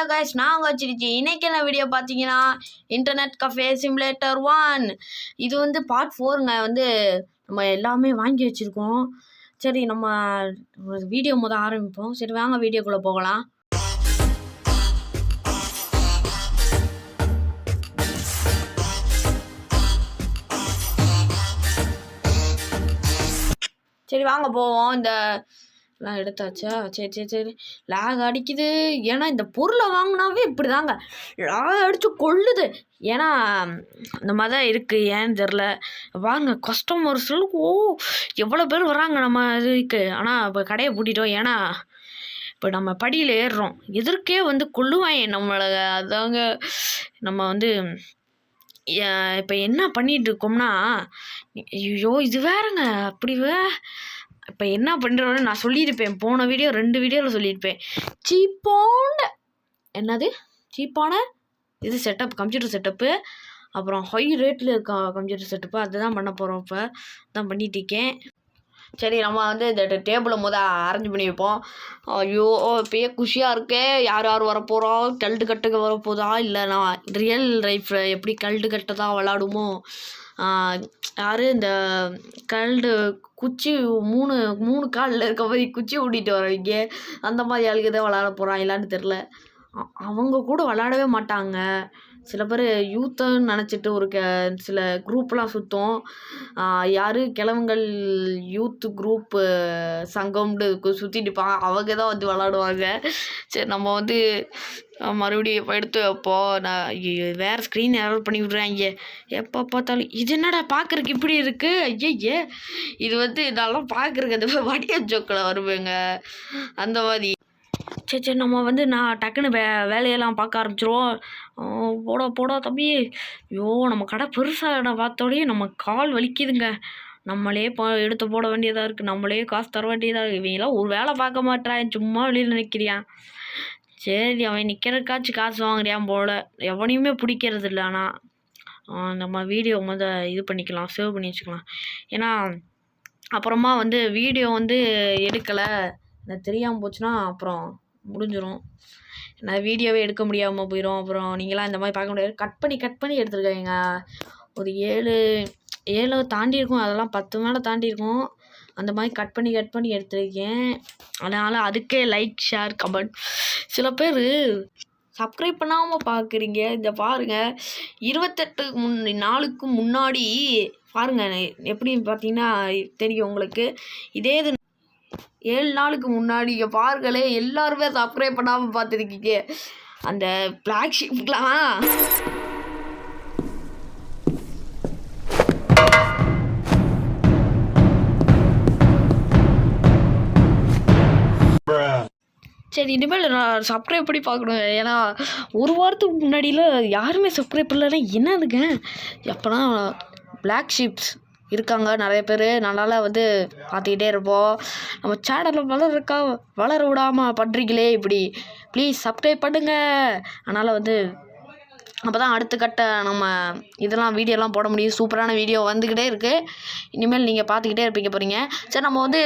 Hello guys, நான் வச்சிருச்சு இன்னைக்கு என்ன வீடியோ பார்த்தீங்கன்னா இன்டர்நெட் கஃபே சிமுலேட்டர் 1. இது வந்து பார்ட் 4ங்க. வந்து நம்ம எல்லாமே வாங்கி வச்சுருக்கோம். சரி, நம்ம வீடியோ ஆரம்பிப்போம். சரி வாங்க வீடியோக்குள்ளே போகலாம். சரி வாங்க போவோம். எல்லாம் எடுத்தாச்சா? சரி லேக் அடிக்குது. ஏன்னா இந்த பொருளை வாங்கினாவே இப்படி தாங்க லேக் அடித்து கொள்ளுது. ஏன்னா இந்த மாதிரி தான் இருக்குது. ஏன்னு தெரில. வாங்க கஸ்டமர்ஸ்களுக்கு எவ்வளோ பேர் வராங்க நம்ம இதுக்கு. ஆனால் இப்போ கடையை பூட்டிட்டோம். ஏன்னா இப்போ நம்ம படியில் ஏறுறோம், எதற்கே வந்து கொள்ளுவாங்க நம்மளை. அதாங்க நம்ம வந்து இப்போ என்ன பண்ணிகிட்டு இருக்கோம்னா, ஐயோ இது வேறங்க அப்படிவே. இப்போ என்ன பண்ணுறோன்னு நான் சொல்லியிருப்பேன், போன வீடியோ 2 வீடியோவில் சொல்லியிருப்பேன். சீப்பான இது செட்டப், கம்ப்யூட்டர் செட்டப்பு, அப்புறம் ஹை ரேட்டில் இருக்க கம்ப்யூட்டர் செட்டப்பு, அதுதான் பண்ண போகிறோம். இப்போ தான் பண்ணிகிட்டு இருக்கேன். சரி, நம்ம வந்து இந்த டேபிளை அரேஞ்ச் பண்ணி வைப்போம். ஐயோ இப்போயே குஷியாக இருக்கே. யார் வரப்போகிறோம், கல்ட்டு கட்டுக்க வரப்போதா, இல்லை நான் ரியல் லைஃப்பில் எப்படி கல்ட்டு கட்ட தான் விளாடுமோ. யார் இந்த கல்டு குச்சி மூணு காலில் இருக்க மாதிரி குச்சி ஓட்டிகிட்டு வரவங்க, அந்த மாதிரி ஆளுக்கு தான் விளாட போகிறாங்களான்னு தெரில. அவங்க கூட விளாடவே மாட்டாங்க. சில பேர் யூத்துன்னு நினச்சிட்டு சில குரூப்லாம் சுற்றும். யார் கிழவங்கள் யூத்து குரூப்பு சங்கம்னு சுற்றிட்டுப்பாங்க. அவங்க தான் வந்து விளாடுவாங்க. சரி, நம்ம வந்து மறுபடியும் இப்போ எடுத்து வைப்போம். நான் வேறு ஸ்க்ரீன் எரர் பண்ணி விட்றாங்க எப்போ பார்த்தாலும். இது என்னடா பார்க்குறக்கு இப்படி இருக்குது. ஐயே, இது வந்து நல்லா பார்க்குறக்கு அந்த வடிய ஜோக்கில் வருவேங்க, அந்த மாதிரி. சரி நம்ம வந்து நான் டக்குன்னு வேலையெல்லாம் பார்க்க ஆரம்பிச்சிருவோம். போடா தம்பி. ஐயோ நம்ம கடை பெருசாக பார்த்தோடய நம்ம கால் வலிக்குதுங்க. நம்மளே எடுத்து போட வேண்டியதாக இருக்குது, நம்மளே காசு தர வேண்டியதாக இருக்குது. இவங்களாம் ஒரு வேலை பார்க்க மாட்டான், சும்மா வெளியில் நிற்கிறியான். சரி, அவன் நிற்கிறக்காச்சும் காசு வாங்குறியான் போல். எவனையுமே பிடிக்கிறது இல்லை. ஆனால் நம்ம வீடியோ இது பண்ணிக்கலாம், சேவ் பண்ணி வச்சுக்கலாம். ஏன்னா அப்புறமா வந்து வீடியோ வந்து எடுக்கலை, எனக்கு தெரியாமல் போச்சுன்னா அப்புறம் முடிஞ்சிடும். நான் வீடியோவே எடுக்க முடியாமல் போயிடும். அப்புறம் நீங்களாம் இந்த மாதிரி பார்க்க முடியாது. கட் பண்ணி எடுத்துருக்காங்க. ஒரு 7 தாண்டி இருக்கும், அதெல்லாம் 10 மேலே தாண்டி இருக்கும். அந்த மாதிரி கட் பண்ணி எடுத்துருக்கேன். அதனால் அதுக்கே லைக், ஷேர், கமெண்ட். சில பேர் சப்ஸ்கிரைப் பண்ணாமல் பார்க்குறீங்க. இந்த பாருங்கள், 28 நாளுக்கு முன்னாடி பாருங்கள். எப்படின்னு பார்த்தீங்கன்னா தெரியும் உங்களுக்கு. இதே இது 7 நாளுக்கு முன்னாடி பாருங்களே, எல்லாருமே சப்ஸ்கிரைப் பண்ணாமல் பார்த்துருக்கீங்க. அந்த ஃப்ளாக்ஷிப்லாம் சரி, இனிமேல் நான் சப்ஸ்கிரைப் பண்ணி பார்க்கணும். ஏன்னா ஒரு வாரத்துக்கு முன்னாடியில் யாருமே சப்ஸ்கிரைப் பண்ணலன்னா என்னதுங்க. எப்போனா பிளாக் ஷீப்ஸ் இருக்காங்க நிறைய பேர். நல்லா வந்து பார்த்துக்கிட்டே இருப்போம். நம்ம சேனலில் வளர விடாமல் பண்ணுறீங்களே இப்படி. ப்ளீஸ் சப்ஸ்கிரைப் பண்ணுங்கள். அதனால் வந்து அப்போ தான் அடுத்த கட்ட நம்ம இதெல்லாம் வீடியோலாம் போட முடியும். சூப்பரான வீடியோ வந்துக்கிட்டே இருக்குது. இனிமேல் நீங்கள் பார்த்துக்கிட்டே இருப்பீங்க போகிறீங்க. சரி, நம்ம வந்து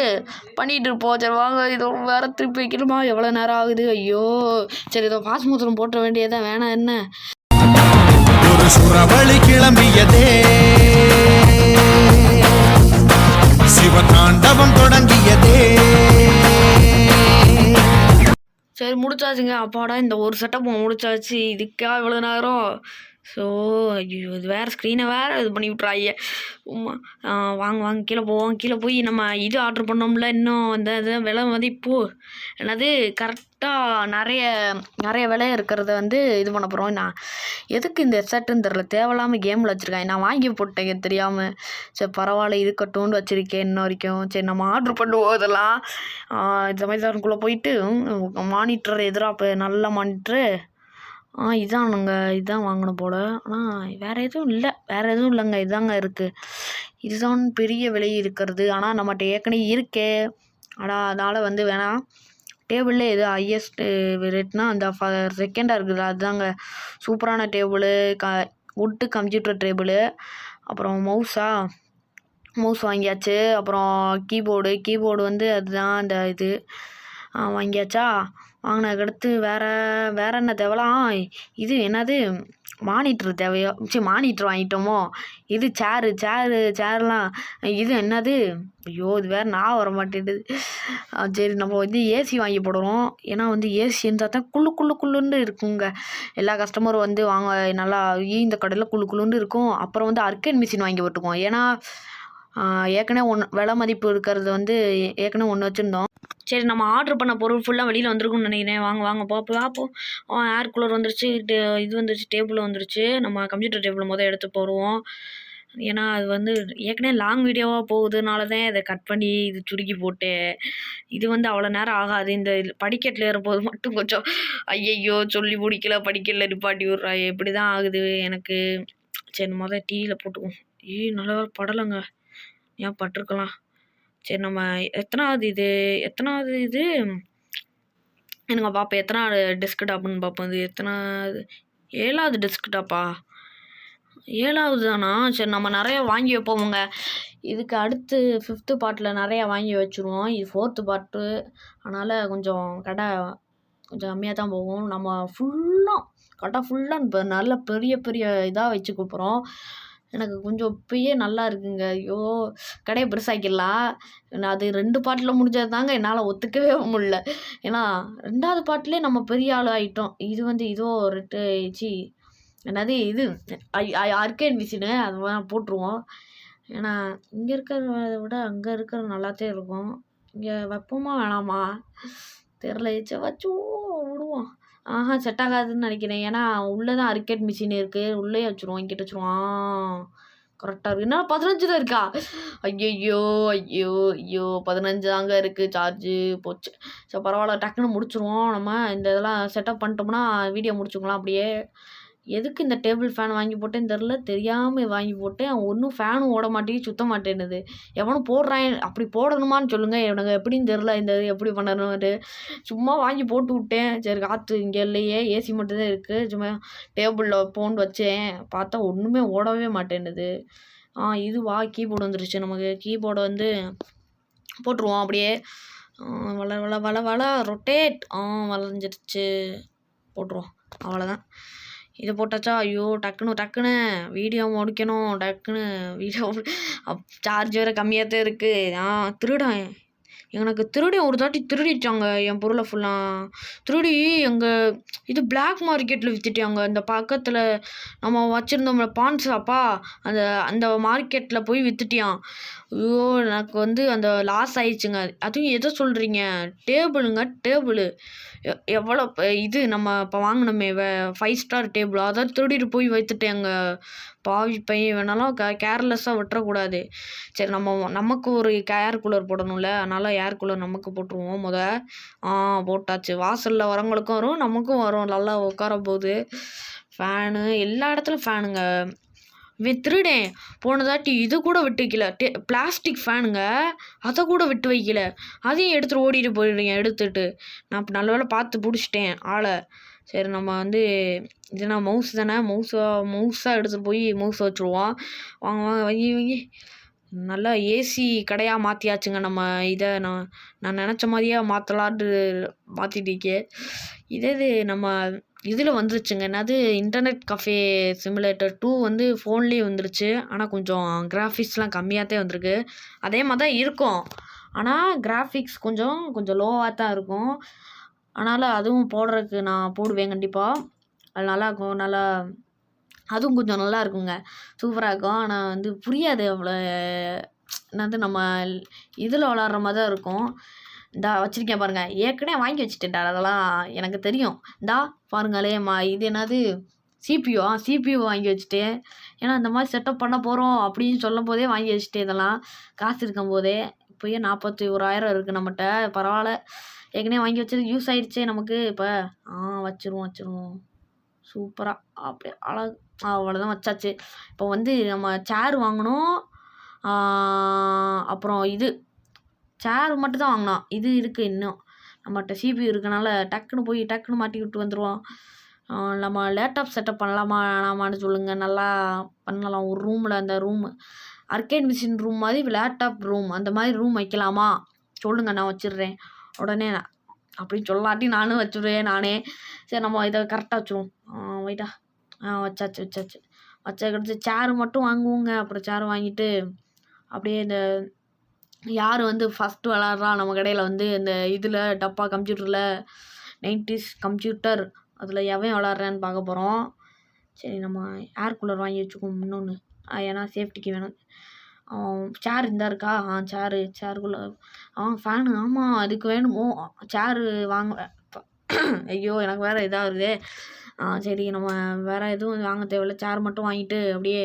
பண்ணிகிட்டு இருப்போம். சரி வாங்க, இது வேறு திருப்பி வைக்கணுமா? எவ்வளோ நேரம் ஆகுது? ஐயோ சரி, இதை பாஸ் மூத்திரம் போட்ட வேண்டியதான். வேணாம் என்ன ஒரு சுறவழி கிளம்பியதே, சிவதாண்டவம் தொடங்கியதே. சரி முடிச்சாச்சுங்க. அப்பாடா, இந்த ஒரு செட்டப் முடிச்சாச்சு. இதுக்கா இவ்வளோ நேரம்? ஸோ ஐயோ, இது வேறு ஸ்க்ரீனை வேறு இது பண்ணி விட்றாங்க. வாங்க கீழே போய் நம்ம இது ஆர்டர் பண்ணோம்ல. இன்னும் அந்த விலை மதிப்பு என்னது கரெக்டாக நிறைய விலை இருக்கிறத வந்து இது பண்ண போகிறோம். நான் எதுக்கு இந்த செட்டுன்னு தெரில, தேவையில்லாமல் கேமில் வச்சுருக்கேன். நான் வாங்கி போட்டேங்க தெரியாமல். சரி பரவாயில்ல, இருக்கட்டும்னு வச்சுருக்கேன் இன்ன வரைக்கும். சரி நம்ம ஆர்டர் பண்ணுவோம். இதெல்லாம் இந்த அமேசானுக்குள்ளே போயிட்டு மானிட்டர் எதிராக நல்ல மானிட்டரு இதுதான் வாங்கணும் போல். ஆனால் வேறு எதுவும் இல்லைங்க. இதாங்க இருக்குது. இதுதான் பெரிய விலை இருக்கிறது. ஆனால் நம்மகிட்ட ஏற்கனவே இருக்கே. ஆனால் அதனால் வந்து வேணாம். டேபிளில் எது ஹையஸ்ட் ரேட்னா அந்த செகண்டாக இருக்குது, அதுதாங்க சூப்பரான டேபிளு. Wood computer table. அப்புறம் மவுஸ் வாங்கியாச்சு. அப்புறம் கீபோர்டு வந்து அதுதான் அந்த இது வாங்கியாச்சா. வாங்கினதுக்கடுத்து வேறு என்ன தேவலாம் இது என்னது மானிட்ரு தேவையோ மானிட்ரு வாங்கிட்டோமோ இது சேர்லாம் இது என்னது ஐயோ இது வேறு நான் வர மாட்டேங்குது சரி நம்ம வந்து ஏசி வாங்கி போடுறோம் ஏன்னா வந்து ஏசி இருந்தால் தான் குள்ளுன்னு இருக்குங்க எல்லா கஸ்டமரும் வந்து வாங்க நல்லா இந்த கடையில் குள்ளுன்னு இருக்கும் அப்புறம் வந்து அர்க்கன் மிஷின் வாங்கி போட்டுக்குவோம் ஏன்னா ஏற்கனவே விலை மதிப்பு இருக்கிறது வந்து ஏற்கனவே ஒன்று வச்சுருந்தோம் சரி நம்ம ஆர்டர் பண்ண பொருள் ஃபுல்லாக வெளியில் வந்திருக்குன்னு நினைக்கிறேன் வாங்க பார்ப்போம் ஏர் கூலர் வந்துருச்சு இது வந்துருச்சு டேபிள் வந்துருச்சு நம்ம கம்ப்யூட்டர் டேபிள் எடுத்து போடுவோம் ஏன்னா அது வந்து ஏற்கனவே லாங் வீடியோவாக போகுதுனால தான் இதை கட் பண்ணி இது சுருக்கி போட்டு இது வந்து அவ்வளோ நேரம் ஆகாது இந்த படிக்கட்டில் ஏறும்போது மட்டும் கொஞ்சம் ஐயையோ சொல்லி படிக்கல நிப்பாட்டி விட்றா எப்படி தான் ஆகுது எனக்கு சரி டீயில் போட்டுக்குவோம் நல்லா படலைங்க ஏன் பட்டிருக்கலாம் சரி நம்ம எத்தனாவது இது எனக்கு பார்ப்போம் எத்தனாவது டெஸ்க்டாப்னு பார்ப்போம் இது எத்தனாவது 7வது டெஸ்க்டாப்பா 7வது தானா சரி நம்ம நிறைய வாங்கி வைப்போமுங்க இதுக்கு அடுத்து 5th பார்ட்டில் நிறையா வாங்கி வச்சுருவோம் இது 4th பார்ட்டு அதனால் கொஞ்சம் கடை கொஞ்சம் கம்மியாக தான் போகும் நம்ம கடை ஃபுல்லாக நல்ல பெரிய இதாக வச்சு கூப்பிட்றோம் எனக்கு கொஞ்சம் இப்பயே நல்லா இருக்குங்க ஐயோ கடையை பெருசாக்கிடலாம் அது 2 பார்ட்டில் முடிஞ்சது தாங்க என்னால் ஒத்துக்கவே முடியல ஏன்னா 2வது பார்ட்லேயே நம்ம பெரிய ஆள் ஆகிட்டோம் இது வந்து இதோ என்னது இது அர்க்கேன் மிஷினு அது போட்டுருவோம் ஏன்னா இங்கே இருக்கிறத விட அங்கே இருக்கிறது நல்லாத்தே இருக்கும் இங்கே வைப்போமா வேணாமா தெரில வச்சு விடுவோம் செட் ஆகாதுன்னு நினைக்கிறேன் ஏன்னா உள்ளே தான் அர்க்கேட் மிஷின் இருக்குது உள்ளே வச்சுருவோம் இங்கிட்ட வச்சுருவோம் கரெக்டாக இருக்குது என்ன 15 தான் இருக்கா ஐயோ 15 தாங்க இருக்குது சார்ஜு போச்சு சரி பரவாயில்ல டக்குன்னு முடிச்சுருவோம் நம்ம இந்த இதெல்லாம் செட்டப் பண்ணிட்டோம்னா வீடியோ முடிச்சுக்கலாம் அப்படியே எதுக்கு இந்த டேபிள் ஃபேன் வாங்கி போட்டேன்னு தெரியாமல் வாங்கி போட்டேன் ஒன்றும் ஃபேனும் ஓட மாட்டேங்குது சுத்த மாட்டேன்னுது எவனும் போடுறான் அப்படி போடணுமான்னு சொல்லுங்கள் எனக்கு எப்படின்னு தெரில இந்த இது எப்படி பண்ணணும்னு சும்மா வாங்கி போட்டு விட்டேன் சரி காற்று இங்கே இல்லையே ஏசி மட்டும்தான் இருக்குது சும்மா டேபிளில் போன் வச்சேன் பார்த்தா ஒன்றுமே ஓடவே மாட்டேன்னுது இதுவா கீபோர்டு வந்துருச்சு நமக்கு கீபோர்டு வந்து போட்டுருவோம் அப்படியே வள ரொட்டேட் வளைஞ்சிருச்சு போட்டுருவோம் அவ்வளோதான் இதை போட்டாச்சா ஐயோ டக்குன்னு வீடியோ முடிக்கணும் டக்குன்னு வீடியோ சார்ஜ் வேறு கம்மியாக தான் இருக்குது திருடன் எனக்கு ஒரு தாட்டி திருடிட்டாங்க என் பொருளை ஃபுல்லாக திருடி எங்கள் இது பிளாக் மார்க்கெட்டில் விற்றுட்டாங்க இந்த பக்கத்தில் நம்ம வச்சுருந்தோம்ல பான் ஷாப்பா அந்த மார்க்கெட்டில் போய் விற்றுட்டியான் ஐயோ எனக்கு வந்து அந்த லாஸ் ஆயிடுச்சுங்க அதுவும் எதை சொல்கிறீங்க டேபிளு எவ்வளோ இது நம்ம இப்போ வாங்கினோமே 5 ஸ்டார் டேபிள் அதான் திருடிட்டு போய் வைத்துட்டேங்க பாவி பையன் வேணாலும் கேர்லெஸ்ஸாக விட்டுறக்கூடாது சரி நமக்கு ஒரு ஏர் கூலர் போடணும்ல அதனால் ஏர் கூலர் நமக்கு போட்டுருவோம் போட்டாச்சு வாசலில் வரவங்களுக்கும் வரும் நமக்கும் வரும் நல்லா உட்கார போகுது ஃபேனு எல்லா இடத்துலையும் ஃபேனுங்க திருடேன் போனதாட்டி இது கூட விட்டு வைக்கல பிளாஸ்டிக் ஃபேனுங்க அதை கூட விட்டு வைக்கல அதையும் எடுத்துகிட்டு ஓடிட்டு போயிடுறீங்க எடுத்துகிட்டு நான் இப்போ நல்ல வேளை பார்த்து பிடிச்சிட்டேன் ஆளை சரி நம்ம வந்து இதுனா மவுஸ் தானே மவுஸாக எடுத்துகிட்டு போய் மவுஸை வச்சுருவோம் வாங்க வாங்கி நல்லா ஏசி கடையாக மாற்றியாச்சுங்க நம்ம இதை நான் நினச்ச மாதிரியே மாற்றலான்ட்டு மாற்றிட்டிக்கே இது நம்ம இதில் வந்துருச்சுங்க என்னது இன்டர்நெட் கஃபே சிமுலேட்டர் 2 வந்து ஃபோன்லேயே வந்துருச்சு ஆனால் கொஞ்சம் கிராஃபிக்ஸ்லாம் கம்மியாக தான் வந்திருக்கு அதே மாதிரி தான் இருக்கும் ஆனால் கிராஃபிக்ஸ் கொஞ்சம் லோவாக தான் இருக்கும் அதனால் அதுவும் போடுறதுக்கு நான் போடுவேன் கண்டிப்பாக அது நல்லாயிருக்கும் நல்லா அதுவும் கொஞ்சம் நல்லா இருக்குங்க சூப்பராக இருக்கும் ஆனால் வந்து புரியாது அவ்வளோ என்னது நம்ம இதில் விளாட்ற மாதிரி தான் இருக்கும் இந்தா வச்சுருக்கேன் பாருங்கள் ஏற்கனவே வாங்கி வச்சுட்டேன்டா அதெல்லாம் எனக்கு தெரியும் இந்தா பாருங்களே இது என்னது சிபியூ வாங்கி வச்சுட்டேன் ஏன்னா இந்த மாதிரி செட்டப் பண்ண போகிறோம் அப்படின்னு சொல்லும் போதே வாங்கி வச்சுட்டேன் இதெல்லாம் காசு இருக்கும் போதே இப்போயே 41,000 இருக்குது நம்மகிட்ட பரவாயில்ல ஏற்கனவே வாங்கி வச்சது யூஸ் ஆகிடுச்சே நமக்கு இப்போ வச்சுருவோம் சூப்பராக அப்படியே அழகு அவ்வளோதான் வச்சாச்சு இப்போ வந்து நம்ம சேர் வாங்கணும் அப்புறம் இது சேர் மட்டும் தான் வாங்கினோம் இது இருக்குது இன்னும் நம்மகிட்ட சிபியூ இருக்கனால டக்குன்னு மாட்டி விட்டு வந்துடுவோம் நம்ம லேப்டாப் செட்டப் பண்ணலாமா வேணாமான்னு சொல்லுங்கள் நல்லா பண்ணலாம் ஒரு ரூமில் அந்த ரூமு அர்க்கேட் மிஷின் ரூம் மாதிரி லேப்டாப் ரூம் அந்த மாதிரி ரூம் வைக்கலாமா சொல்லுங்கள் நான் வச்சிடுறேன் உடனே அப்படின்னு சொல்லாட்டி நானும் வச்சுருவேன் நானே. சரி நம்ம இதை கரெக்டாக வச்சுருவோம். வெயிட்டா வச்சாச்சு. வச்சதுக்கடுத்து சேரு மட்டும் வாங்குவோங்க. அப்புறம் சேர் வாங்கிட்டு அப்படியே இந்த யார் வந்து ஃபஸ்ட்டு விளாட்றா நம்ம கடையில் வந்து இந்த இதில் டப்பா கம்ப்யூட்டரில் 90s கம்ப்யூட்டர் அதில் எவன் விளாட்றான்னு பார்க்க போகிறோம். சரி நம்ம ஏர் கூலர் வாங்கி வச்சுக்குவோம் இன்னொன்று, ஏன்னா சேஃப்டிக்கு வேணும். சேர் இருந்தா இருக்கா? சேருக்குள்ளே ஃபேனு ஆமாம் அதுக்கு வேணுமோ சேரு வாங்க. ஐயோ எனக்கு வேறு இதாகுது. சரி நம்ம வேறு எதுவும் வாங்க தேவையில்ல, சேர் மட்டும் வாங்கிட்டு அப்படியே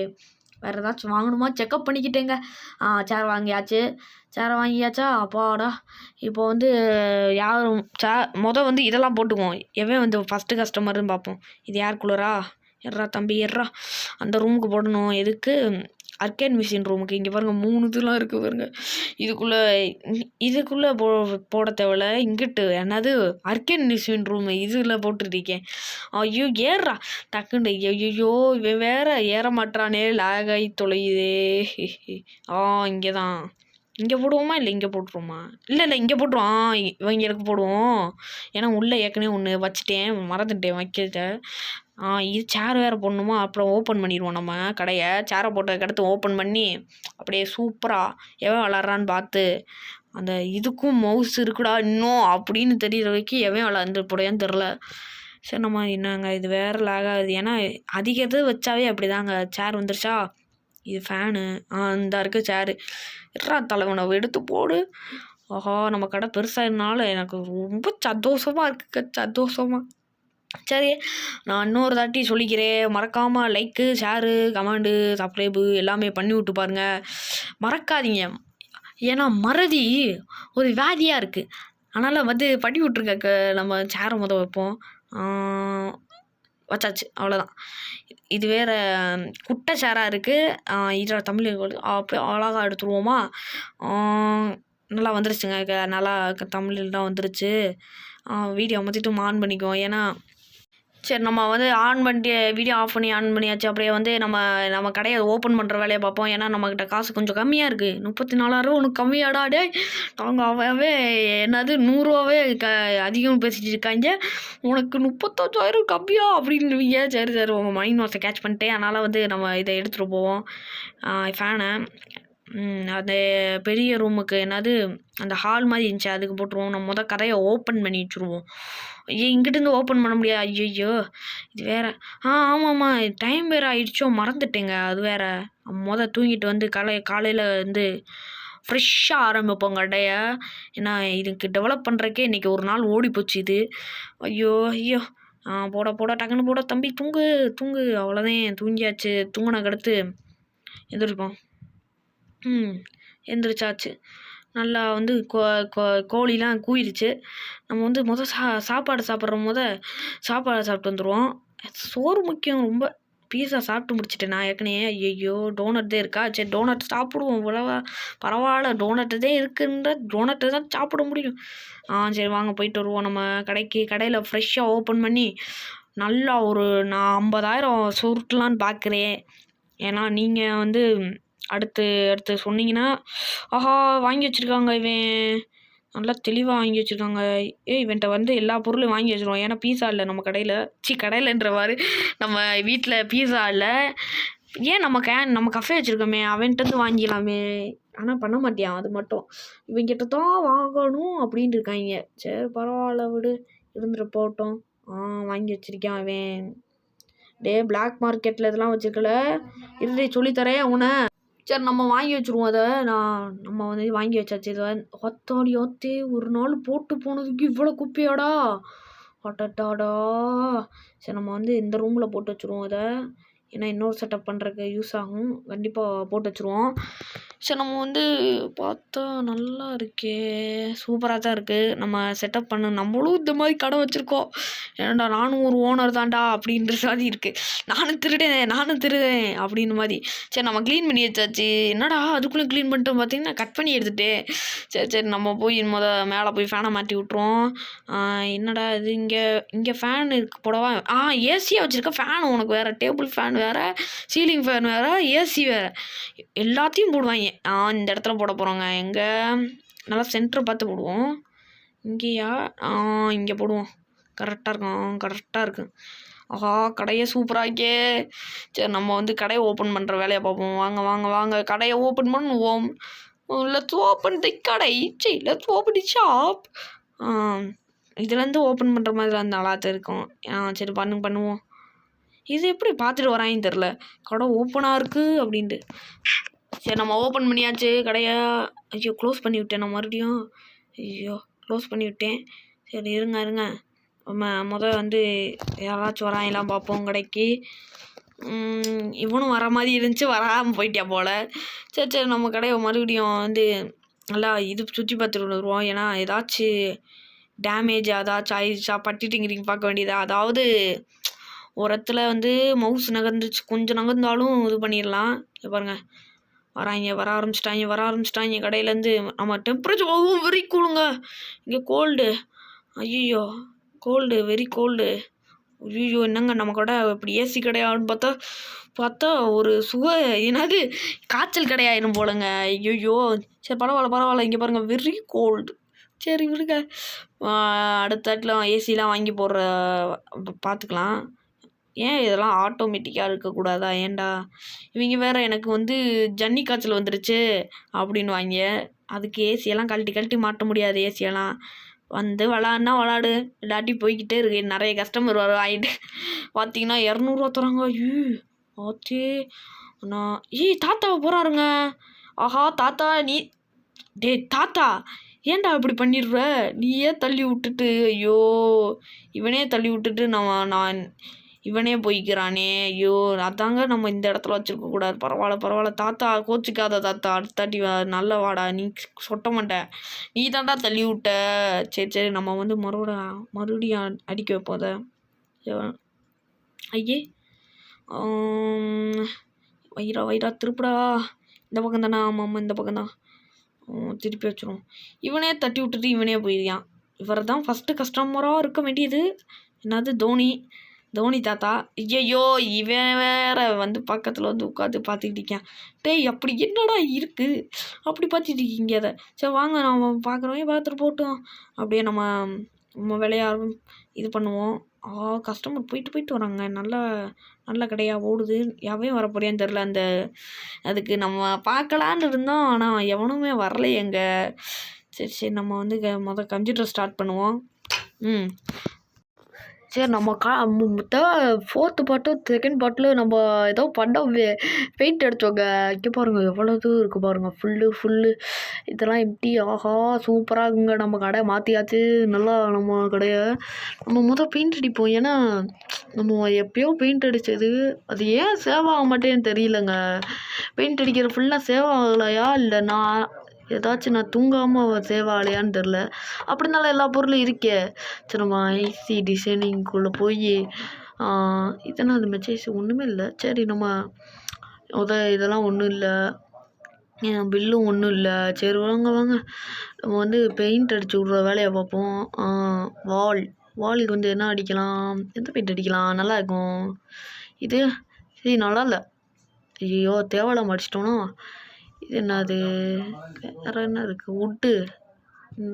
வேறு ஏதாச்சும் வாங்கணுமா செக்கப் பண்ணிக்கிட்டேங்க. சேர் சேரை வாங்கியாச்சா? அப்பாடா! இப்போ வந்து யாரும் வந்து இதெல்லாம் போட்டுக்குவோம். எவன் வந்து ஃபஸ்ட்டு கஸ்டமர்னு பார்ப்போம். இது ஏர் கூலரா? எட்ரா தம்பி எட்ரா. அந்த ரூமுக்கு போடணும். எதுக்கு? அர்கேட் மிஷின் ரூமுக்கு. இங்கே பாருங்கள் 3 இதெல்லாம் இருக்குது பாருங்க. இதுக்குள்ளே போட தேவையில்ல. இங்கிட்டு என்னது அர்கேட் மிஷின் ரூமு இதில் போட்டுருக்கேன். ஐயோ ஏறுறா டக்குண்டு. ஐயோ இவன் வேற ஏற மாட்டானே, லேக் ஆகி தொலையுதே. இங்கே தான். இங்கே போடுவோமா இல்லை இங்கே போட்டுருவோமா? இல்லை இங்கே போட்டுருவோம். இவங்களுக்கு போடுவோம். ஏன்னா உள்ளே ஏற்கனவே ஒன்று வச்சுட்டேன், மறந்துட்டேன் வைக்கிறத. இது சேர் வேறு போடணுமா? அப்புறம் ஓப்பன் பண்ணிடுவோம் நம்ம கடையை. சேரை போட்டதுக்கடுத்து ஓப்பன் பண்ணி அப்படியே சூப்பராக எவன் விளாட்றான்னு பார்த்து அந்த இதுக்கும் மவுஸ் இருக்குடா இன்னும் அப்படின்னு தெரிகிற வரைக்கும் எவன் விளாண்டு போடையான்னு தெரில. சரி நம்ம என்னங்க இது வேறு லேக் ஆகுது. ஏன்னா அதிக இது வச்சாவே அப்படி தாங்க. சேர் வந்துருச்சா? இது ஃபேனு. இந்த இருக்குது சேரு. தலைவனை எடுத்து போடு. நம்ம கடை பெருசாகினாலும் எனக்கு ரொம்ப சந்தோஷமாக இருக்குங்க, சந்தோஷமாக. சரி நான் இன்னொரு தாட்டி சொல்லிக்கிறேன், மறக்காமல் லைக்கு, ஷேரு, கமெண்டு, சப்ஸ்கிரைபு எல்லாமே பண்ணி விட்டு பாருங்கள். மறக்காதீங்க, ஏன்னா மறதி ஒரு வியாதியாக இருக்குது. அதனால் வந்து பண்ணி விட்ருங்க. நம்ம சேரை வைப்போம். வச்சாச்சு, அவ்வளோதான். இது வேறு குட்டை சேராக இருக்குது. இதோட தமிழ் அப்படியே அழகாக எடுத்துருவோமா? நல்லா வந்துருச்சுங்க. நல்லா தமிழில் தான் வந்துருச்சு. வீடியோ மொத்தத்தையும் ஆன் பண்ணிக்குவோம். ஏன்னா சரி நம்ம வந்து ஆன் பண்ணிட்டு வீடியோ ஆஃப் பண்ணி ஆன் பண்ணியாச்சு. அப்படியே வந்து நம்ம கடையை ஓப்பன் பண்ணுற வேலையை பார்ப்போம். ஏன்னா நம்மக்கிட்ட காசு கொஞ்சம் கம்மியாக இருக்குது. 34,000 உனக்கு கம்மியாடா டே? நாங்கள் அவவே என்னது 100 அதிகம் பேசிட்டு இருக்காங்க. உனக்கு 35,000 கம்மியா அப்படின்னுவீங்க. சரி உங்கள் மைண்ட் வாஷை கேட்ச் பண்ணிட்டேன். அதனால் வந்து நம்ம இதை எடுத்துகிட்டு போவோம். ஃபேனை அந்த பெரிய ரூமுக்கு என்னது அந்த ஹால் மாதிரி இருந்துச்சு அதுக்கு போட்டுருவோம். நம்ம கடையை ஓப்பன் பண்ணி வச்சுருவோம். இங்கிட்டேருந்து ஓப்பன் பண்ண முடியாது. ஐயோ இது வேறு. ஆமாம்மா டைம் வேறு ஆகிடுச்சோ, மறந்துட்டேங்க. அது வேறு. தூங்கிட்டு வந்து காலையில் வந்து ஃப்ரெஷ்ஷாக ஆரம்பிப்போம் கடையை. ஏன்னா இதுக்கு டெவலப் பண்ணுறக்கே இன்றைக்கி ஒரு நாள் ஓடி போச்சு இது. ஐயோ போட டக்குன்னு போட தம்பி, தூங்கு. அவ்வளோதான், தூங்கியாச்சு. தூங்கினக்கடுத்து எந்திரிப்போம். எந்திரிச்சாச்சு. நல்லா வந்து கோழிலாம் கூயிடுச்சு. நம்ம வந்து சாப்பாடு சாப்பிட்டு வந்துடுவோம். சோறு முக்கியம் ரொம்ப. பீஸா சாப்பிட்டு முடிச்சிட்டேன் நான் ஏற்கனவே. ஐயோ டோனட் தான் இருக்கா? சரி டோனட் சாப்பிடுவோம். பரவாயில்ல, டோனட்டு தான் இருக்குன்ற டோனட்டு தான் சாப்பிட முடியும். சரி வாங்க போயிட்டு வருவோம் நம்ம கடையில் ஃப்ரெஷ்ஷாக ஓப்பன் பண்ணி நல்லா நான் 50,000 சுருட்டலான்னு பார்க்குறேன். ஏன்னா நீங்கள் வந்து அடுத்து சொன்னீங்கன்னா வாங்கி வச்சுருக்காங்க இவன், நல்லா தெளிவாக வாங்கி வச்சுருக்காங்க. இவன்கிட்ட வந்து எல்லா பொருளும் வாங்கி வச்சுருவோம். ஏன்னா பீஸா இல்லை நம்ம கடையிலன்ற மாதிரி நம்ம வீட்டில் பீஸா இல்லை. ஏன் நம்ம கஃபே வச்சுருக்கோமே, அவன்கிட்ட வாங்கிக்கலாமே. ஆனால் பண்ண மாட்டியான். அது மட்டும் இவங்கிட்ட தான் வாங்கணும் அப்படின்ட்டு இருக்காங்க. சரி பரவாயில்ல விடு, இருந்துட்டு போட்டோம். வாங்கி வச்சுருக்கான் அவன். பிளாக் மார்க்கெட்டில் இதெல்லாம் வச்சுருக்கல, இருந்து சொல்லித்தரேன் உன்னை. சரி நம்ம வாங்கி வச்சுருவோம். அதை நம்ம வந்து வாங்கி வச்சாச்சு. இதை ஒத்தே ஒரு நாள் போட்டு போனதுக்கு இவ்வளோ குப்பையாடா? அட்டட்டாடா. சரி நம்ம வந்து இந்த ரூமில் போட்டு வச்சுருவோம் அதை. ஏன்னா இன்னொரு செட்டப் பண்ணுறதுக்கு யூஸ் ஆகும். கண்டிப்பாக போட்டு வச்சுருவோம். சரி நம்ம வந்து பார்த்தா நல்லா இருக்கே, சூப்பராக தான் இருக்குது. நம்ம செட்டப் நம்மளும் இந்த மாதிரி கடை வச்சுருக்கோம். ஏன்டா நானும் ஒரு ஓனர் தான்டா அப்படின்ற மாதிரி இருக்குது. நானும் திருடேன் அப்படின்னு மாதிரி. சரி நம்ம க்ளீன் பண்ணி வச்சாச்சு. என்னடா அதுக்குள்ளே க்ளீன் பண்ணிட்டு பார்த்தீங்கன்னா கட் பண்ணி எடுத்துட்டேன். சரி நம்ம போய் மேலே போய் ஃபேனை மாட்டி விட்ருவோம். என்னடா இது இங்கே ஃபேன் இருக்கு போடவா? ஏசியாக வச்சுருக்க ஃபேன் உனக்கு வேறு, டேபிள் ஃபேன் வேறு, சீலிங் ஃபேன் வேறு, ஏசி வேறு, எல்லாத்தையும் போடுவாங்க. இந்த இடத்துல போட போகிறோங்க. எங்கே நல்லா சென்டர் பார்த்து போடுவோம். இங்கேயா? இங்கே போடுவோம். கரெக்டாக இருக்கும். கரெக்டாக இருக்கு. ஆஹா, கடையை சூப்பராக இருக்கே. சரி, நம்ம வந்து கடையை ஓப்பன் பண்ணுற வேலையை பார்ப்போம். வாங்க வாங்க வாங்க, கடையை ஓப்பன் பண்ணுவோம். லெட்ஸ் ஓப்பன் தி கடை. சரி, லெட்ஸ் ஓப்பன் தி ஷாப். இதுலேருந்து ஓப்பன் பண்ணுற மாதிரி நல்லா இருக்கும். சரி, பண்ணுவோம். இது எப்படி பார்த்துட்டு வராங்கன்னு தெரில. கடை ஓப்பனாக இருக்குது அப்படின்ட்டு. சரி, நம்ம ஓப்பன் பண்ணியாச்சு கடையை. ஐயோ, க்ளோஸ் பண்ணி விட்டேன் நான் மறுபடியும். ஐயோ, க்ளோஸ் பண்ணி விட்டேன். சரி, இருங்க. முதல் வந்து யாராச்சும் வராங்கலாம் பார்ப்போம் கடைக்கு. இவனும் வர மாதிரி இருந்துச்சு, வராமல் போயிட்டா போல். சரி, நம்ம கடையை மறுபடியும் வந்து நல்லா சுற்றி பார்த்துட்டு வருவோம். ஏன்னா ஏதாச்சும் டேமேஜ் ஏதாச்சும் ஆயிடுச்சா பட்டிட்டுங்கிறீங்க பார்க்க வேண்டியதா. அதாவது ஒரு இடத்துல வந்து மவுஸ் நகர்ந்துச்சு, கொஞ்சம் நகர்ந்தாலும் இது பண்ணிடலாம். பாருங்க, வர ஆரம்பிச்சிட்டாங்க கடையிலேருந்து. நம்ம டெம்பரேச்சர் வெரி கூலுங்க. இங்கே கோல்டு. ஐயோ, கோல்டு, வெரி கோல்டு. ஐயோ, என்னங்க நம்ம கடை இப்படி ஏசி கிடையாதுன்னு பார்த்தா ஒரு என்னது காய்ச்சல் கிடையாயிரும் போலங்க. ஐயோ, சரி, பரவாயில்ல. இங்கே பாருங்கள், வெரி கோல்டு. சரி, விடுங்க. அடுத்த ஏசிலாம் வாங்கி போடுற பார்த்துக்கலாம். ஏன் இதெல்லாம் ஆட்டோமேட்டிக்காக இருக்கக்கூடாதா? ஏன்டா இவங்க வேறு எனக்கு வந்து ஜன்னி காய்ச்சல் வந்துடுச்சு அப்படின்னு வாங்க. அதுக்கு ஏசியெல்லாம் கழட்டி மாட்ட முடியாது. ஏசியெல்லாம் வந்து விளாடு இல்லாட்டி போய்கிட்டே இருக்கு. நிறைய கஸ்டமர் ஆகிட்டு பார்த்தீங்கன்னா 200 தராங்க. ஆச்சே அண்ணா. தாத்தாவை போகிறாருங்க. ஆஹா, தாத்தா நீ தாத்தா ஏன்டா இப்படி பண்ணிடுற? நீயே தள்ளி விட்டுட்டு. ஐயோ, இவனே தள்ளி விட்டுட்டு நான் இவனே போய்க்கிறானே. ஐயோ, அதாங்க நம்ம இந்த இடத்துல வச்சுருக்கக்கூடாது. பரவாயில்ல தாத்தா, கோச்சிக்காத தாத்தா. அடுத்தாட்டி நல்ல வாடா, நீ சொட்ட மாட்ட, நீ தாண்டா தள்ளி விட்ட. சரி, நம்ம வந்து மறுபடியும் அடிக்க வைப்போத. ஐயே, வயிறா திருப்படா. இந்த பக்கம் தானே? ஆமாம், இந்த பக்கம் தான். திருப்பி வச்சிரும். இவனே தட்டி விட்டுட்டு இவனே போயிருக்கான். இவர் தான் ஃபஸ்ட்டு கஸ்டமராக இருக்க வேண்டியது. என்னது தோனி தாத்தா. ஐயோ, இவன் வேற வந்து பக்கத்தில் வந்து உட்காந்து பார்த்துக்கிட்டு இருக்கேன். டேய், அப்படி என்னடா இருக்குது அப்படி பார்த்துட்டு இருக்கீங்க அதை? சரி, வாங்க, நம்ம பார்க்குறோம், பார்த்துட்டு போட்டோம். அப்படியே நம்ம விளையாட இது பண்ணுவோம். கஸ்டமர் போயிட்டு வராங்க. நல்ல கடையாக ஓடுது. யாவையும் வரப்போறியான்னு தெரில. அதுக்கு நம்ம பார்க்கலான்னு இருந்தோம், ஆனால் எவனுமே வரலையேங்க. சரி, நம்ம வந்து முதல் கம்ப்யூட்டர் ஸ்டார்ட் பண்ணுவோம். சரி, நம்ம 4th பார்ட்டு 2nd பார்ட்டில் நம்ம ஏதோ பெயிண்ட் அடித்தோங்க. இங்கே பாருங்கள், எவ்வளோ இது இருக்குது பாருங்கள். ஃபுல்லு இதெல்லாம் எப்படி? ஆஹா, சூப்பராக இருக்குங்க. நம்ம கடை மாற்றியாச்சு. நல்லா நம்ம கடையை நம்ம பெயிண்ட் அடிப்போம். ஏன்னா நம்ம எப்பயோ பெயிண்ட் அடித்தது, அது ஏன் சேவ் ஆக மாட்டேன்னு தெரியலங்க. பெயிண்ட் அடிக்கிற ஃபுல்லாக சேவ் ஆகலையா, இல்லை ஏதாச்சும் நான் தூங்காமல் சேவ் ஆகலையான்னு தெரில. அப்படினால எல்லா பொருளும் இருக்கே. சரி, நம்ம ஐசி டிசைனிங்குள்ளே போய் இதெல்லாம் அது மெசேஜ் ஒன்றுமே இல்லை. சரி, நம்ம இதெல்லாம் ஒன்றும் இல்லை, பில்லும் ஒன்றும் இல்லை. சரி, வாங்க நம்ம வந்து பெயிண்ட் அடித்து விட்ற வேலையை பார்ப்போம். வாலுக்கு வந்து என்ன அடிக்கலாம்? எந்த பெயிண்ட் அடிக்கலாம்? நல்லா இருக்கும் இது. சரி, நல்லா இல்லை. ஐயோ, தேவையில்லாம அடிச்சிட்டோன்னா. இது என்னது? வேறு என்ன இருக்குது? வுட்டு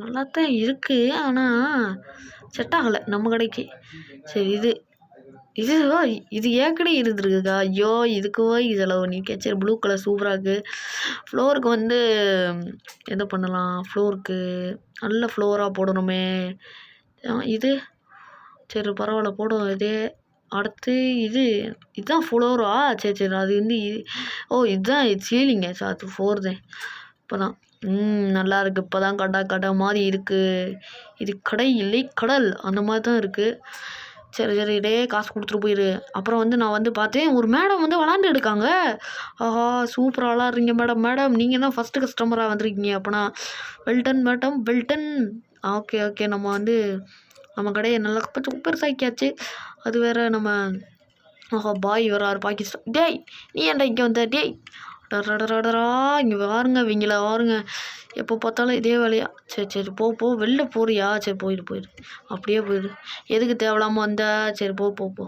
நல்லா தான் இருக்குது, ஆனால் செட் ஆகலை நம்ம கடைக்கு. சரி, இது ஏற்கனவே இருந்துருக்குக்கா. ஐயோ, இதுக்கு போய் செலவு பண்ணியிருக்கேன். சரி, ப்ளூ கலர் சூப்பராக இருக்குது. ஃப்ளோருக்கு வந்து எதை பண்ணலாம்? ஃப்ளோருக்கு நல்ல ஃப்ளோராக போடணுமே. இது சரி, பரவாயில்ல, போடும் இதே. அடுத்து இதுதான் ஃப்ளோரா? சரி, அது வந்து இதுதான் சீலிங்க. சார், அது 4 தான். இப்போ தான் நல்லா இருக்குது. இப்போ தான் கடை மாதிரி இருக்குது. இது கடை இல்லை, கடல் அந்த மாதிரி தான் இருக்குது. சரி, இதே காசு கொடுத்துட்டு போயிரு. அப்புறம் வந்து நான் வந்து பார்த்தேன், ஒரு மேடம் வந்து விளாண்டு எடுக்காங்க. ஆஹா, சூப்பராக விளாட்றீங்க மேடம். நீங்கள் தான் ஃபஸ்ட்டு கஸ்டமராக வந்திருக்கீங்க. அப்போனா வெல்டன் மேடம், வெல்டன். ஓகே, நம்ம வந்து நம்ம கடையை நல்லா கொஞ்சம் பெருசாக்கியாச்சு. அது வேறு நம்ம பாய் வராரு, பாகிஸ்தான். டேய், நீ ஏன்டா இங்கே வந்த? டேய், டடா இங்கே இவங்கள வாருங்க. எப்போ பார்த்தாலும் இதே வேலையா? சரி, போ வெளில போறியா? சரி, போயிடு. அப்படியே போயிடு. எதுக்கு தேவையில்லாமல் வந்த? சரி, போ.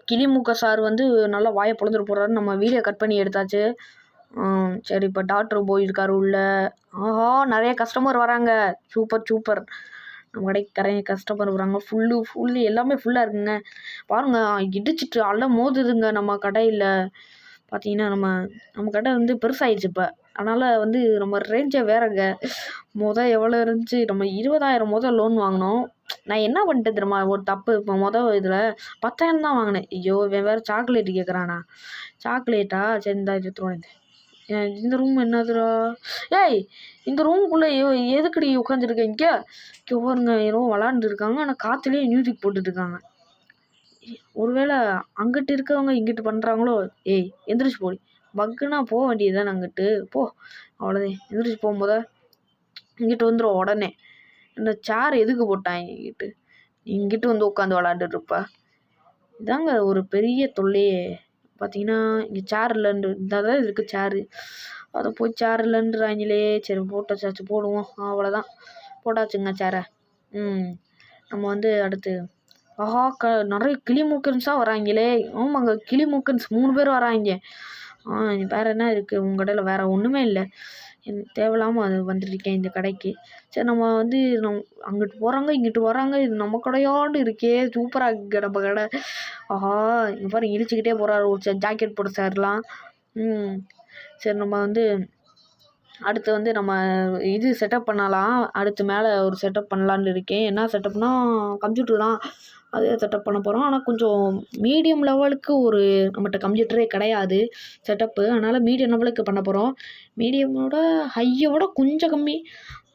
கிளிமுக சார் வந்து நல்லா வாயை பொழுதுட்டு போகிறாரு. நம்ம வீடியோ கட் பண்ணி எடுத்தாச்சு. சரி இப்போ டாக்டர் போயிருக்காரு உள்ள. ஆஹா நிறைய கஸ்டமர் வராங்க. சூப்பர். நம்ம கடைக்கு நிறைய கஸ்டமர் வராங்க. ஃபுல்லு எல்லாமே ஃபுல்லாக இருக்குங்க. பாருங்க இடிச்சிட்டு மோதுதுங்க நம்ம கடையில். பார்த்தீங்கன்னா நம்ம கடை வந்து பெருசாகிடுச்சு இப்போ. அதனால் வந்து நம்ம ரேஞ்சே வேறங்க. எவ்வளோ இருந்துச்சு, நம்ம 20,000 லோன் வாங்கினோம். நான் என்ன பண்ணிட்டேன் தெரியுமா, ஒரு தப்பு. இப்போ இதில் 10,000 தான் வாங்கினேன். ஐயோ வேறு சாக்லேட் கேட்குறானா? சாக்லேட்டா? சரி இந்த எடுத்துருவாங்க. இந்த ரூம் என்னதுடா? ஏய் இந்த ரூமுக்குள்ளே எதுக்குடி உட்காந்துருக்க? இங்கே பாருங்க ஏதோ விளாண்டுருக்காங்க. ஆனால் காற்றுலேயே மியூசிக் போட்டுட்ருக்காங்க. ஒருவேளை அங்கிட்டு இருக்கவங்க இங்கிட்டு பண்ணுறாங்களோ? ஏய் எந்திரிச்சு போடி. பக்குன்னா போக வேண்டியது தானே அங்கிட்டு. போ அவ்வளோதான். எந்திரிச்சு போகும்போதா இங்கிட்டு வந்துடும் உடனே. இந்த சேர் எதுக்கு போட்டாங்க இங்கிட்டு? இங்கிட்டு வந்து உட்காந்து விளாண்டுட்ருப்பா. இதாங்க ஒரு பெரிய தொல்லையே. பார்த்தீங்கன்னா இங்கே சேர் இல்லைன்னு இந்த தான் இருக்குது சேரு. அதை போய் சேர் இல்லைன்றாங்களே. சரி போட்டாச்சு போடுவோம். அவ்வளோதான் போட்டாச்சுங்க சேரை. நம்ம வந்து அடுத்து ஆஹா நிறைய கிளிமூக்கன்ஸாக வராங்களே. ஆமாங்க கிளிமூக்கன்ஸ் 3 பேர் வராங்க. வேறு என்ன இருக்குது உங்கள் கடையில்? வேறு ஒன்றுமே இல்லை. எனக்கு தேவையில்லாமல் அது வந்துட்டுருக்கேன் இந்த கடைக்கு. சரி நம்ம வந்து அங்கிட்டு போகிறாங்க இங்கிட்டு வராங்க. இது நம்ம கடையாண்டு இருக்கே. சூப்பராக இருக்குது நம்ம கடை. ஆஹா இங்கே பாரு இடிச்சுக்கிட்டே போகிறாரு ஒரு ஜாக்கெட் போட்ட சார்லாம். சரி நம்ம வந்து அடுத்து வந்து நம்ம இது செட்டப் பண்ணலாம். அடுத்து மேலே ஒரு செட்டப் பண்ணலான்னு இருக்கேன். என்ன செட்டப்னா கம்ப்யூட்டர் தான். அதே செட்டப் பண்ண போகிறோம். ஆனால் கொஞ்சம் மீடியம் லெவலுக்கு ஒரு நம்மகிட்ட கம்ப்யூட்டரே கிடையாது செட்டப்பு. அதனால் மீடியம் லெவலுக்கு பண்ண போகிறோம். மீடியமோட ஹையோட கொஞ்சம் கம்மி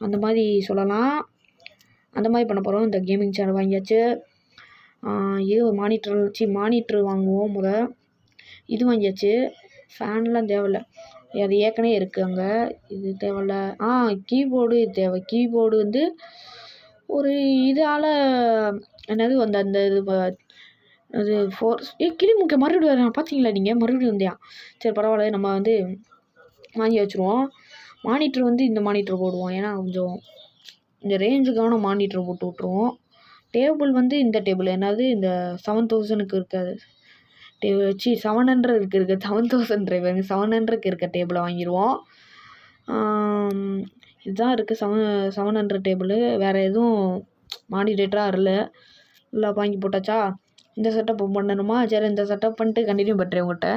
அந்த மாதிரி சொல்லலாம். அந்த மாதிரி பண்ண போகிறோம். இந்த கேமிங் சேனல் வாங்கியாச்சு. இது மானிட்ரு வாங்குவோம் இது வாங்கியாச்சு. ஃபேன்லாம் தேவையில்லை. அது ஏற்கனவே இருக்குது அங்கே. இது தேவையில்ல. கீபோர்டு தேவை. கீபோர்டு வந்து ஒரு இதால் என்னது அந்த இது அது கிளிமூக்கை மறுபடியும் வரேன் பார்த்தீங்களா நீங்கள்? மறுபடியும் வந்தியா? சரி பரவாயில்ல. நம்ம வந்து வாங்கி வச்சுருவோம். மானிட்ரு வந்து இந்த மானிட்ரு போடுவோம். ஏன்னா கொஞ்சம் இந்த ரேஞ்சுக்கான மானிட்ரு போட்டு விட்ருவோம். டேபிள் வந்து இந்த டேபிள் என்னது இந்த 7,000க்கு இருக்காது. 700 இருக்குது 7,000 700க்கு இருக்க டேபிளை வாங்கிடுவோம். இதுதான் இருக்குது 700 டேபிள். வேறு எதுவும் மானிட்டராக இல்லை வாங்கி போட்டாச்சா? இந்த செட்டப் பண்ணணுமா? சரி இந்த செட்டப் பண்ணிட்டு கண்டினியூ பண்ணுறேன் உங்கள்கிட்ட.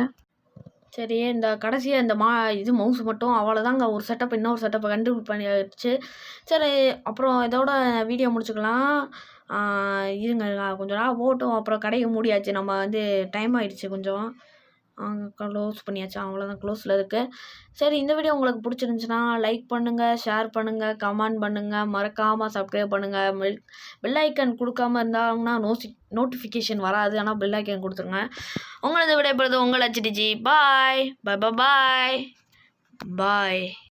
சரி இந்த கடைசியாக இந்த இது மவுஸ் மட்டும் அவ்வளோதாங்க. ஒரு செட்டப் இன்னொரு செட்டப்பை கண்டுபிடி பண்ணியாச்சு. சரி அப்புறம் இதோட வீடியோ முடிச்சுக்கலாம். இருங்க கொஞ்சம் நாள் போட்டோம். அப்புறம் கடையை மூடியாச்சு. நம்ம வந்து டைம் ஆகிடுச்சு கொஞ்சம். க்ளோஸ் பண்ணியாச்சு. அவ்வளோதான் க்ளோஸில் இருக்குது. சரி இந்த வீடியோ உங்களுக்கு பிடிச்சிருந்துச்சுன்னா லைக் பண்ணுங்கள், ஷேர் பண்ணுங்கள், கமெண்ட் பண்ணுங்கள், மறக்காமல் சப்ஸ்கிரைப் பண்ணுங்கள். பெல் ஐக்கன் கொடுக்காமல் இருந்தாங்கன்னா நோட்டிஃபிகேஷன் வராது. ஆனால் பெல் ஐக்கன் கொடுத்துருங்க. உங்களது விடைபெறுது உங்கள் HDG. பாய்.